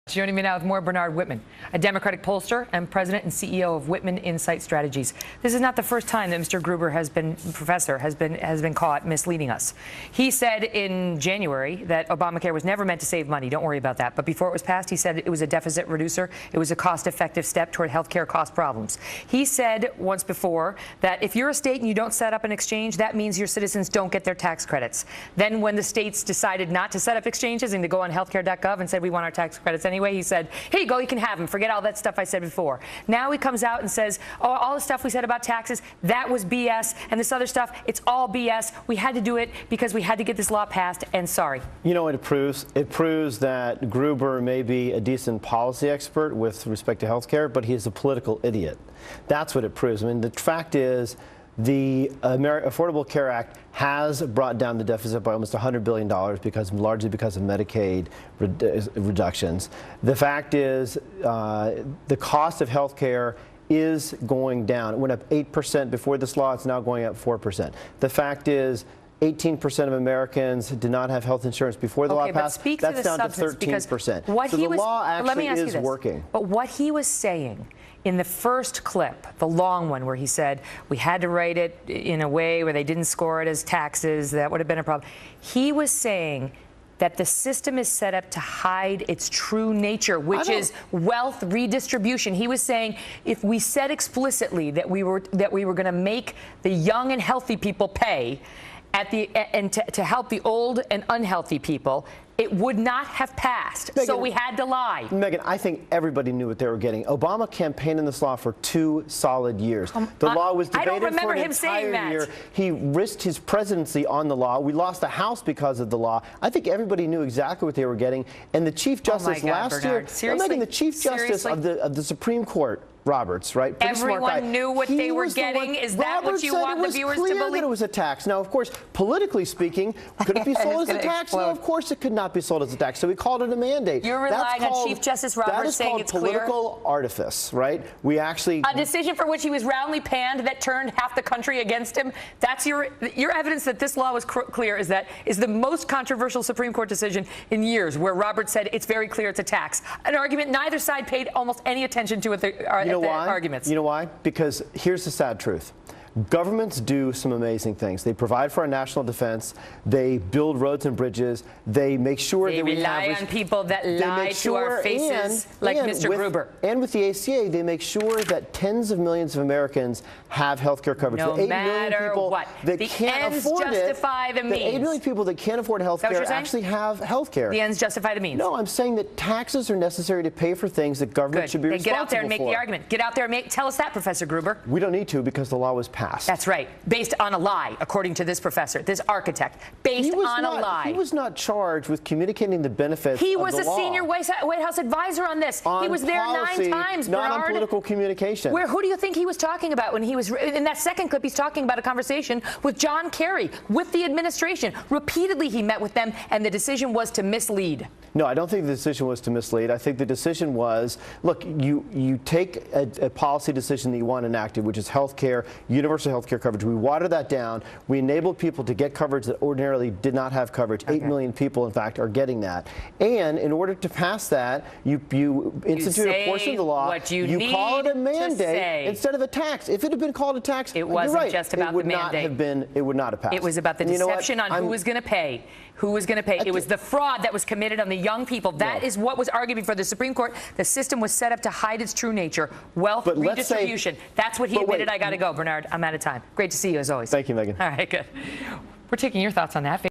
Joining me now with more, Bernard Whitman, a Democratic pollster and president and CEO of Whitman Insight Strategies. This is not the first time that Mr. Gruber has been caught misleading us. He said in January that Obamacare was never meant to save money. Don't worry about that. But before it was passed, he said it was a deficit reducer. It was a cost-effective step toward health care cost problems. He said once before that if you're a state and you don't set up an exchange, that means your citizens don't get their tax credits. Then when the states decided not to set up exchanges and to go on healthcare.gov and said we want our tax credits anyway, he said, here you go, you can have them. Forget all that stuff I said before. Now he comes out and says, oh, all the stuff we said about taxes, that was BS. And this other stuff, it's all BS. We had to do it because we had to get this law passed, and sorry. You know what it proves? It proves that Gruber may be a decent policy expert with respect to health care, but he's a political idiot. That's what it proves. I mean, the fact is, the Affordable Care Act has brought down the deficit by almost $100 billion largely because of Medicaid reductions. The fact is the cost of health care is going down. It went up 8% before this law. It's now going up 4%. The fact is 18% of Americans did not have health insurance before the law passed. That's down to 13%. What so the law actually is working. But what he was saying in the first clip, the long one where he said we had to write it in a way where they didn't score it as taxes, that would have been a problem. He was saying that the system is set up to hide its true nature, which is wealth redistribution. He was saying if we said explicitly that we were going to make the young and healthy people pay to help the old and unhealthy people, it would not have passed. Megyn, so we had to lie. Megyn, I think everybody knew what they were getting. Obama campaigned on this law for 2 solid years. The law was debated for an entire year. He risked his presidency on the law. We lost the House because of the law. I think everybody knew exactly what they were getting. And the Chief Justice last year, Megyn, the Chief Justice of the Supreme Court, Roberts, right? Everyone knew what they were getting. Is that what you want the viewers to believe? That it was a tax. Now, of course, politically speaking, could it be sold as a tax? No, of course it could not be sold as a tax. So we called it a mandate. You're relying on Chief Justice Roberts saying it's clear? That is called political artifice, right? We actually... A decision for which he was roundly panned that turned half the country against him. That's your evidence that this law was clear is the most controversial Supreme Court decision in years, where Roberts said it's very clear it's a tax. An argument neither side paid almost any attention to at the arguments. You know why? Because here's the sad truth. Governments do some amazing things. They provide for our national defense. They build roads and bridges. They make sure that we rely on people that lie to our faces, like Mr. Gruber. And with the ACA, they make sure that tens of millions of Americans have health care coverage. No matter what. That can't afford it. The 8 million people that can't afford health care actually have health care. The ends justify the means. No, I'm saying that taxes are necessary to pay for things that government should be responsible for. Get out there and make the argument. Get out there and tell us that, Professor Gruber. We don't need to because the law was passed. That's right. Based on a lie, according to this professor, this architect. Based on a lie. He was not charged with communicating the benefits of the law. He was a senior White House advisor on this. He was there policy, 9 times, not Bernard. on political communication. Who do you think he was talking about when he was in that second clip? He's talking about a conversation with John Kerry, with the administration. Repeatedly, he met with them, and the decision was to mislead. No, I don't think the decision was to mislead. I think the decision was, look, you take a policy decision that you want enacted, which is health care, universal health care coverage. We water that down. We enable people to get coverage that ordinarily did not have coverage. 8 million people, in fact, are getting that. And in order to pass that, you institute a portion of the law. You call it a mandate instead of a tax. If it had been called a tax, it wasn't just about the mandate. It would not have passed. It was about the deception on who was going to pay. Who was going to pay? It was the fraud that was committed on the young people. That is what was argued before the Supreme Court. The system was set up to hide its true nature. Wealth redistribution. That's what he admitted. I got to go, Bernard. I'm out of time. Great to see you as always. Thank you, Megyn. All right, good. We're taking your thoughts on that.